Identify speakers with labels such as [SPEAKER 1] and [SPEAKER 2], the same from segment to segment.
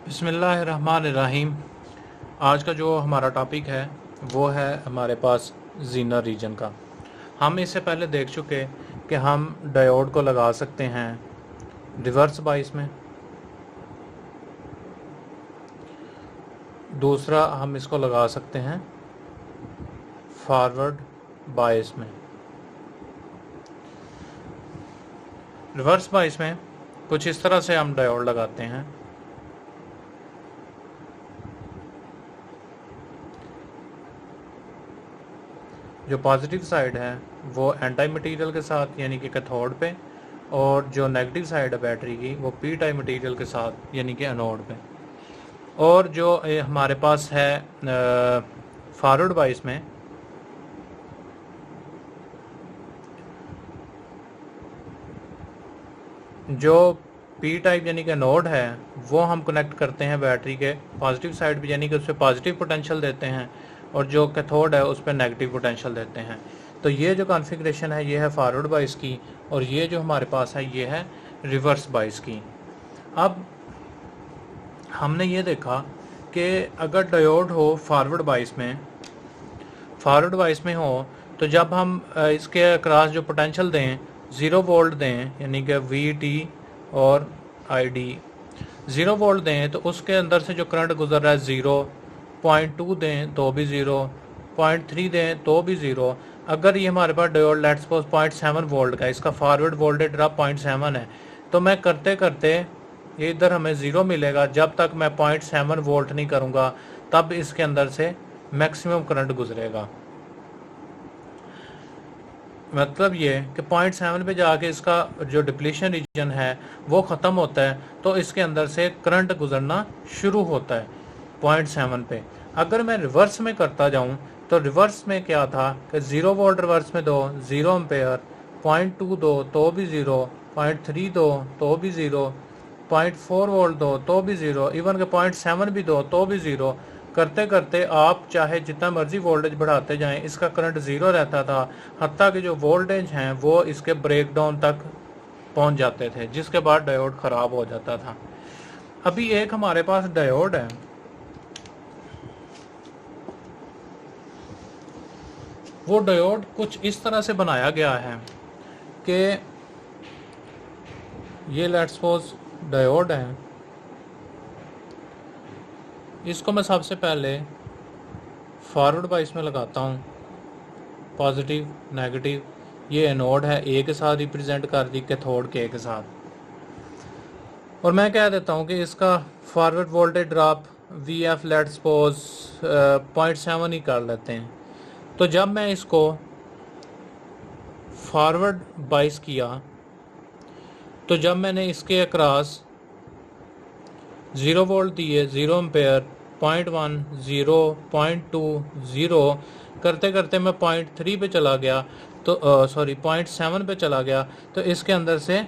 [SPEAKER 1] बिस्मिल्लाहिर्रहमानिर्रहीम। आज का जो हमारा टॉपिक है वो है हमारे पास ज़ीनर रीजन का। हम इससे पहले देख चुके कि हम डायोड को लगा सकते हैं रिवर्स बाइस में, दूसरा हम इसको लगा सकते हैं फॉरवर्ड बाइस में। रिवर्स बाइस में कुछ इस तरह से हम डायोड लगाते हैं। जो पॉजिटिव साइड है वो एंटी मटेरियल के साथ यानी कि कैथोड पे, और जो नेगेटिव साइड है बैटरी की वो पी टाइप मटेरियल के साथ यानी कि एनोड पे। और जो हमारे पास है फॉरवर्ड बाइस में, जो पी टाइप यानी कि एनोड है वो हम कनेक्ट करते हैं बैटरी के पॉजिटिव साइड पे, यानी कि उस पर पॉजिटिव पोटेंशियल देते हैं, और जो कैथोड है उस पर नेगेटिव पोटेंशियल देते हैं। तो ये जो कॉन्फ़िगरेशन है ये है फॉरवर्ड बाइस की, और ये जो हमारे पास है ये है रिवर्स बाइस की। अब हमने ये देखा कि अगर डायोड हो फॉरवर्ड बाइस में हो, तो जब हम इसके अक्रॉस जो पोटेंशियल दें 0 वोल्ट दें, यानी कि वी टी और आई डी 0 वोल्ट दें, तो उसके अंदर से जो करंट गुजर रहा है 0.2 दें तो भी 0, 0.3 दें तो भी 0। अगर ये हमारे पास डायोड लेट्स सपोज 0.7 वोल्ट का, इसका फॉरवर्ड वोल्टेज ड्रॉप 0.7 है, तो मैं करते करते ये इधर हमें 0 मिलेगा। जब तक मैं 0.7 वोल्ट नहीं करूँगा तब इसके अंदर से मैक्सिमम करंट गुजरेगा। मतलब ये कि 0.7 पे जाके इसका जो डिप्लीशन रीजन है वो ख़त्म होता है, तो इसके अंदर से करंट गुजरना शुरू होता है 0.7 पे। अगर मैं रिवर्स में करता जाऊं तो रिवर्स में क्या था कि 0 वोल्ट रिवर्स में दो 0 एम्पेयर, 0.2 दो तो भी 0, 0.3 दो तो भी 0, 0.4 वोल्ट दो तो भी 0, इवन के 0.7 भी दो तो भी 0। करते करते आप चाहे जितना मर्जी वोल्टेज बढ़ाते जाएं, इसका करंट 0 रहता था, हत्ता कि जो वोल्टेज हैं वो इसके ब्रेकडाउन तक पहुंच जाते थे, जिसके बाद डायोड ख़राब हो जाता था। अभी एक हमारे पास डायोड है, वो डायोड कुछ इस तरह से बनाया गया है कि ये लेट्स सपोज डायोड है, इसको मैं सबसे पहले फॉरवर्ड बाइस में लगाता हूँ, पॉजिटिव नेगेटिव, ये एनोड है ए के साथ रिप्रेजेंट कर दी, कैथोड के के साथ, और मैं कह देता हूँ कि इसका forward voltage drop V F let's suppose 0.7 ही कर लेते हैं। तो जब मैं इसको फॉरवर्ड बाइस किया, तो जब मैंने इसके अक्रॉस 0 वोल्ट दिए, 0 एम्पेयर, 0.1, 0, 0.2, 0 करते करते मैं 0.3 पे चला गया, तो 0.7 पे चला गया, तो इसके अंदर से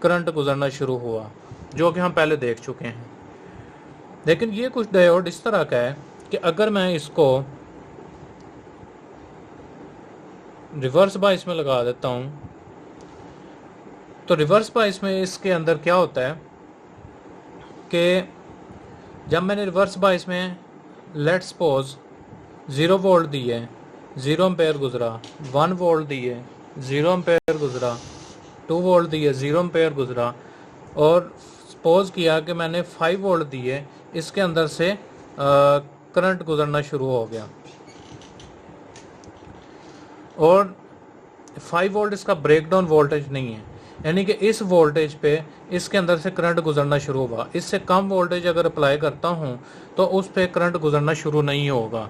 [SPEAKER 1] करंट गुजरना शुरू हुआ, जो कि हम पहले देख चुके हैं। लेकिन ये कुछ डायोड इस तरह का है कि अगर मैं इसको रिवर्स बाइस में लगा देता हूँ, तो रिवर्स बाइस में इसके अंदर क्या होता है कि जब मैंने रिवर्स बाइस में लेट्स सपोज 0 वोल्ट दिए, 0 एम्पेयर गुजरा, 1 वोल्ट दिए, 0 एम्पेयर गुजरा, 2 वोल्ट दिए, 0 एम्पेयर गुजरा, और सपोज किया कि मैंने 5 वोल्ट दिए, इसके अंदर से करंट गुजरना शुरू हो गया, और 5 वोल्ट इसका ब्रेकडाउन वोल्टेज नहीं है, यानी कि इस वोल्टेज पे इसके अंदर से करंट गुजरना शुरू होगा। इससे कम वोल्टेज अगर अप्लाई करता हूँ तो उस पे करंट गुजरना शुरू नहीं होगा।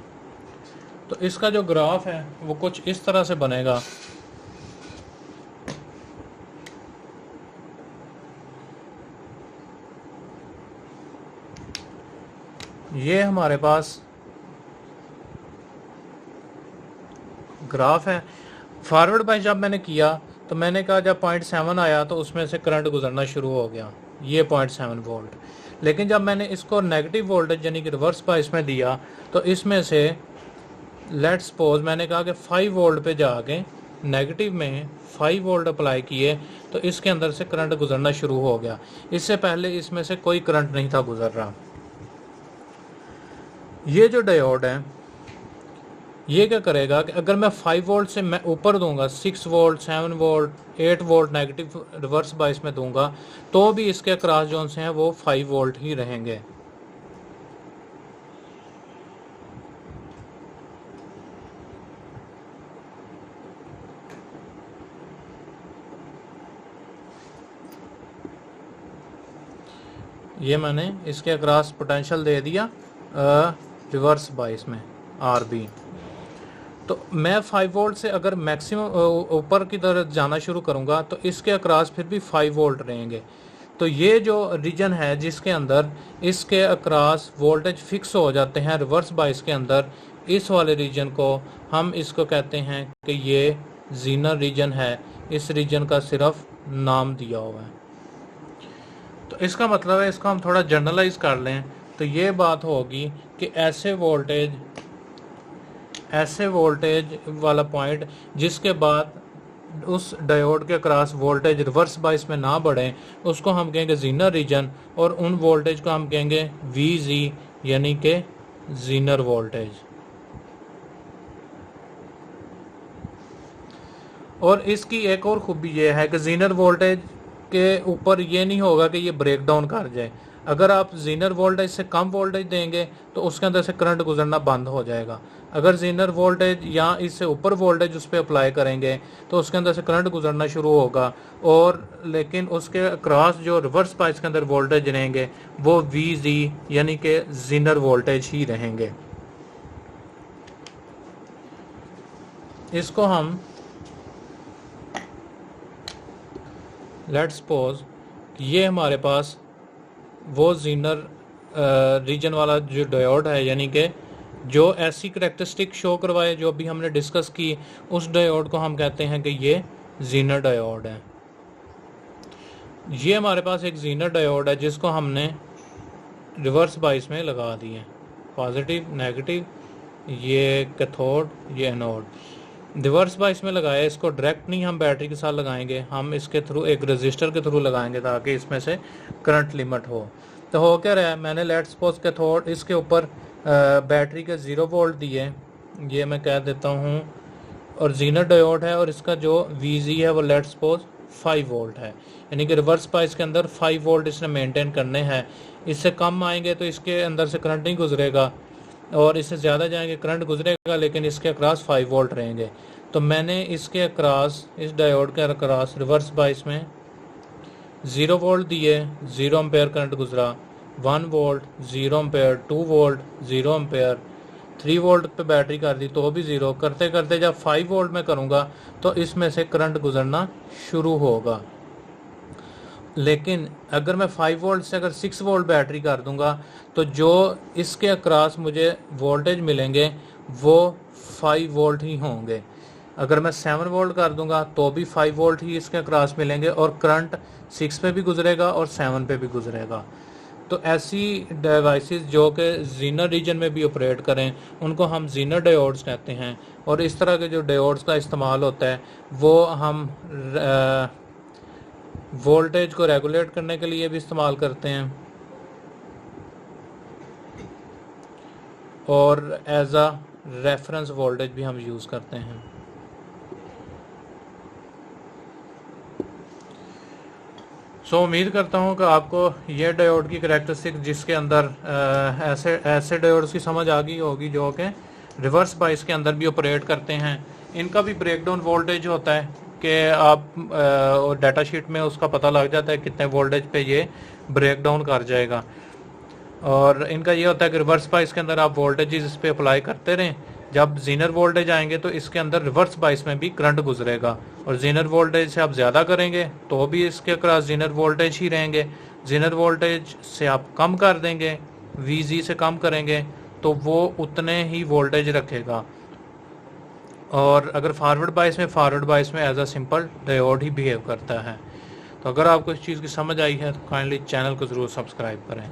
[SPEAKER 1] तो इसका जो ग्राफ है वो कुछ इस तरह से बनेगा। ये हमारे पास ग्राफ है। फॉरवर्ड बाइस जब मैंने किया तो मैंने कहा जब 0.7 आया तो उसमें से करंट गुजरना शुरू हो गया, ये 0.7 वोल्ट। लेकिन जब मैंने इसको नेगेटिव वोल्टेज यानी कि रिवर्स बाइस में दिया, तो इसमें से लेट्स सपोज मैंने कहा कि 5 वोल्ट पे जाके नेगेटिव में 5 वोल्ट अप्लाई किए तो इसके अंदर से करंट गुजरना शुरू हो गया। इससे पहले इसमें से कोई करंट नहीं था गुजर रहा। ये जो डायोड है ये क्या करेगा कि अगर मैं 5 वोल्ट से मैं ऊपर दूंगा, 6 volt, 7 volt, 8 volt negative reverse bias में दूंगा, तो भी इसके क्रॉस जोन से हैं वो 5 वोल्ट ही रहेंगे। ये मैंने इसके अक्रॉस पोटेंशियल दे दिया रिवर्स बायस में RB। तो मैं 5 वोल्ट से अगर मैक्सिमम ऊपर की तरफ जाना शुरू करूंगा तो इसके अक्रॉस फिर भी 5 वोल्ट रहेंगे। तो ये जो रीजन है जिसके अंदर इसके अक्रॉस वोल्टेज फिक्स हो जाते हैं रिवर्स बायस के अंदर, इस वाले रीजन को हम इसको कहते हैं कि ये जीनर रीजन है। इस रीजन का सिर्फ नाम दिया हुआ है। तो इसका मतलब है, इसको हम थोड़ा जनरलाइज कर लें तो ये बात होगी कि ऐसे वोल्टेज वाला पॉइंट जिसके बाद उस डायोड के क्रॉस वोल्टेज रिवर्स बायस में ना बढ़े उसको हम कहेंगे जीनर रीजन, और उन वोल्टेज को हम कहेंगे VG यानी कि जीनर वोल्टेज। और इसकी एक और खूबी ये है कि जीनर वोल्टेज के ऊपर ये नहीं होगा कि ये ब्रेक डाउन कर जाए। अगर आप जीनर वोल्टेज से कम वोल्टेज देंगे तो उसके अंदर से करंट गुजरना बंद हो जाएगा। अगर जीनर वोल्टेज या इससे ऊपर वोल्टेज उस पर अप्लाई करेंगे तो उसके अंदर से करंट गुजरना शुरू होगा, और लेकिन उसके क्रॉस जो रिवर्स बायस के अंदर वोल्टेज रहेंगे वो VG यानी कि जीनर वोल्टेज ही रहेंगे। इसको हम लेट्स सपोज ये हमारे पास वो जीनर रीजन वाला जो डायोड है, यानी कि जो ऐसी करैक्टरिस्टिक शो करवाए जो अभी हमने डिस्कस की, उस डायोड को हम कहते हैं कि ये जीनर डायोड है। ये हमारे पास एक जीनर डायोड है जिसको हमने रिवर्स बायस में लगा दिए, पॉजिटिव नेगेटिव, ये कैथोड ये एनोड। रिवर्स बायस में लगाया, इसको डायरेक्ट नहीं हम बैटरी के साथ लगाएंगे, हम इसके थ्रू एक रजिस्टर के थ्रू लगाएंगे ताकि इसमें से करंट लिमिट हो। तो हो क्या रहा है, मैंने लेट्स सपोज कैथोड इसके ऊपर बैटरी के 0 वोल्ट दिए, ये मैं कह देता हूँ, और जीनर डायोड है और इसका जो VG है वो लेट्स सपोज 5 वोल्ट है, यानी कि रिवर्स बायस के अंदर 5 वोल्ट इसने मेंटेन करने हैं। इससे कम आएंगे तो इसके अंदर से करंट नहीं गुजरेगा, और इससे ज़्यादा जाएंगे करंट गुजरेगा, लेकिन इसके अक्रॉस 5 वोल्ट रहेंगे। तो मैंने इसके अक्रॉस, इस डायोड के अक्रॉस रिवर्स बायस में 0 वोल्ट दिए, 0 एम्पेयर करंट गुजरा, 1 volt, 0 ampere, 2 volt, 0 ampere, 3 volt पे बैटरी कर दी तो भी 0, करते करते जब 5 वोल्ट में करूँगा तो इसमें से करंट गुजरना शुरू होगा। लेकिन अगर मैं 5 वोल्ट से अगर 6 वोल्ट बैटरी कर दूंगा तो जो इसके अक्रॉस मुझे वोल्टेज मिलेंगे वो 5 वोल्ट ही होंगे। अगर मैं 7 वोल्ट कर दूंगा तो भी 5 वोल्ट ही इसके अक्रॉस मिलेंगे, और करंट 6 पे भी गुजरेगा और 7 पे भी गुजरेगा। तो ऐसी डिवाइसेस जो कि जीनर रीजन में भी ऑपरेट करें उनको हम जीनर डायोड्स कहते हैं। और इस तरह के जो डायोड्स का इस्तेमाल होता है वो हम वोल्टेज को रेगुलेट करने के लिए भी इस्तेमाल करते हैं, और एज अ रेफरेंस वोल्टेज भी हम यूज़ करते हैं। उम्मीद करता हूँ कि आपको ये डायोड की करैक्टरिस्टिक जिसके अंदर ऐसे डायोड्स की समझ आ गई होगी जो कि रिवर्स बायस के अंदर भी ऑपरेट करते हैं। इनका भी ब्रेकडाउन वोल्टेज होता है कि आप डाटा शीट में उसका पता लग जाता है कितने वोल्टेज पे ये ब्रेक डाउन कर जाएगा। और इनका ये होता है कि रिवर्स बायस के अंदर आप वोल्टेजेस इस पर अप्लाई करते रहें, जब जीनर वोल्टेज आएंगे तो इसके अंदर रिवर्स बायस में भी करंट गुजरेगा, और जीनर वोल्टेज से आप ज़्यादा करेंगे तो भी इसके अक्रॉस जीनर वोल्टेज ही रहेंगे। जीनर वोल्टेज से आप कम कर देंगे, VG से कम करेंगे तो वो उतने ही वोल्टेज रखेगा। और अगर फॉरवर्ड बायस में एज अ सिंपल डायोड ही बिहेव करता है। तो अगर आपको इस चीज़ की समझ आई है तो काइंडली चैनल को ज़रूर सब्सक्राइब करें।